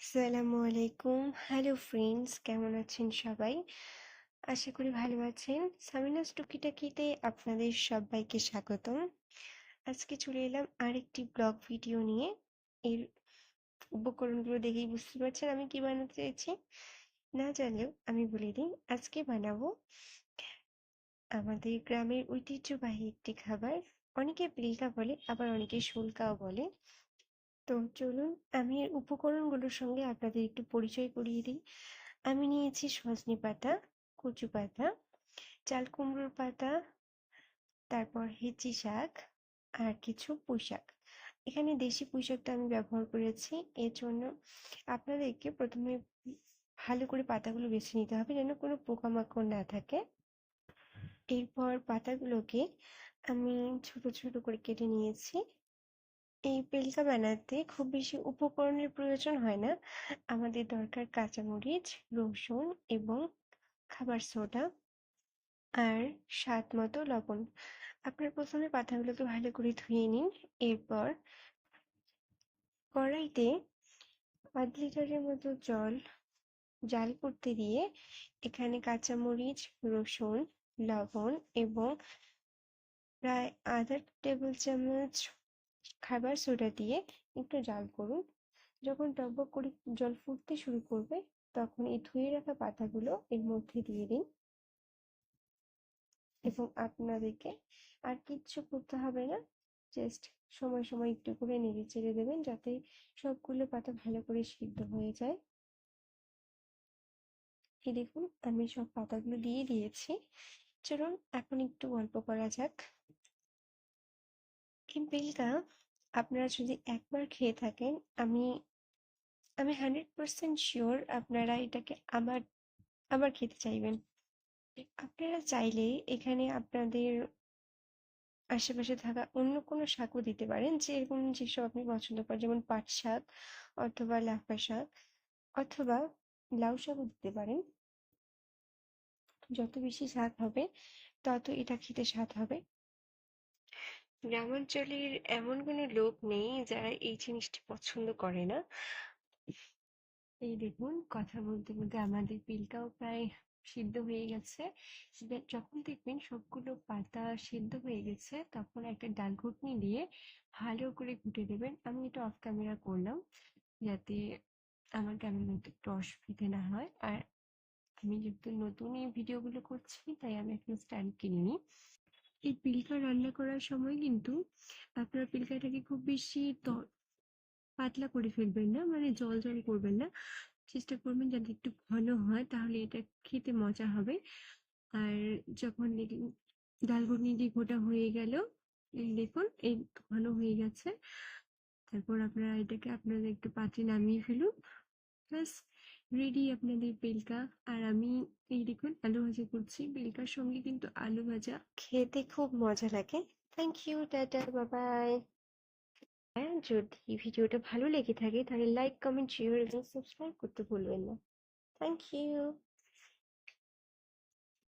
আসসালামু আলাইকুম। Hello friends, কেমন আছেন সবাই? আশা করি ভালো আছেন। সামিনাস টুকিটাকিতে আপনাদের সবাইকে স্বাগতম। আজকে চলে এলাম আরেকটি ব্লগ ভিডিও নিয়ে। এর উপকরণগুলো দেখেই বুঝতে পারছেন আমি কি বানাতে চাইছি। না জানলেও আমি বলে দিই, আজকে বানাবো আমাদের গ্রামের ঐতিহ্যবাহী একটি খাবার। অনেকে পিলকা বলে, আবার অনেকে শুল্কাও বলে। তো চলুন আমি এর উপকরণগুলোর সঙ্গে আপনাদের একটু পরিচয় করিয়ে দিই। আমি নিয়েছি সজনে পাতা, কচু পাতা, চাল কুমড়োর পাতা, তারপর হেঁচি শাক আর কিছু পুঁই শাক। এখানে দেশি পুঁই শাকটা আমি ব্যবহার করেছি। এর জন্য আপনাদেরকে প্রথমে ভালো করে পাতাগুলো বেছে নিতে হবে যেন কোনো পোকামাকড় না থাকে। এরপর পাতাগুলোকে আমি ছোট ছোট করে কেটে নিয়েছি। এই পিলকা বানাতে খুব বেশি উপকরণের প্রয়োজন হয় না। আমাদের দরকার কাঁচামরিচ, রসুন এবং খাবার সোডা আর স্বাদ মতো লবণ। আপনার প্রথমে পাতাগুলোকে ভালো করে ধুয়ে নিন। এরপর কড়াইতে 5 লিটারের মতো জল জাল করতে দিয়ে এখানে কাঁচামরিচ, রসুন, লবণ এবং প্রায় আধা টেবিল চামচ খাবার সোডা দিয়ে একটু জাল করুন। যখন টকবক করে জল ফুটতে শুরু করবে, তখন এই ধুয়ে রাখা পাতাগুলো এর মধ্যে দিয়ে দিন এবং আপনাদেরকে আর কিচ্ছু করতে হবে না। জাস্ট সময় সময় একটু করে নেড়ে চেড়ে দেবেন যাতে সবগুলো পাতা ভালো করে সিদ্ধ হয়ে যায়। এই দেখুন আমি সব পাতাগুলো দিয়ে দিয়েছি। চলুন এখন একটু গল্প করা যাক। এই বেলটা আপনারা যদি একবার খেয়ে থাকেন, আমি আমি 100% শিওর আপনারা এটাকে আবার আবার খেতে চাইবেন। আপনারা চাইলে এখানে আপনাদের আশেপাশে থাকা অন্য কোনো শাকও দিতে পারেন, যেরকম যেসব আপনি পছন্দ করেন, যেমন পাট শাক অথবা লাফা শাক অথবা লাউ শাকও দিতে পারেন। যত বেশি শাক হবে তত এটা খেতে স্বাদ হবে। গ্রামাঞ্চলের এমন কোনো লোক নেই যারা এই জিনিসটি পছন্দ করে না। এই দেখুন কথা বলতে বলতে আমাদের পিলটাও প্রায় সিদ্ধ হয়ে গেছে। যখন দেখবেন সবগুলো পাতা সিদ্ধ হয়ে গেছে, তখন একটা ডাল ঘুটনি দিয়ে ভালো করে ঘুটে দেবেন। আমি এটা অফ ক্যামেরা করলাম যাতে আমার ক্যামেরার মধ্যে একটু অসুবিধে না হয়। আর আমি যেহেতু নতুন এই ভিডিওগুলো করছি, তাই আমি এখন স্ট্যান্ড কিনিনি। এই পিলকা রান্না করার সময় কিন্তু আপনার পিলকাটাকে খুব বেশি পাতলা করে ফেলবেন না, মানে জল জল করবেন না। চেষ্টা করবেন যাতে একটু ঘন হয়, তাহলে এটা খেতে মজা হবে। আর যখন দেখুন ডাল ঘুটনি দিয়ে ঘোটা হয়ে গেল, এই দেখুন এই ঘন হয়ে গেছে। তারপর আপনারা এটাকে আপনাদের একটু পাত্রে নামিয়ে ফেলুন। ব্যাস রেডি আপনাদের পিলকা। আর আমি এই দেখুন আলু ভাজা করছি। পিলকার সঙ্গে কিন্তু আলু ভাজা খেতে খুব মজা লাগে। Thank you, ta-ta, bye bye. হ্যাঁ, যদি ভিডিওটা ভালো লেগে থাকে তাহলে লাইক, কমেন্ট, শেয়ার এবং সাবস্ক্রাইব করতে ভুলবেন না। Thank you.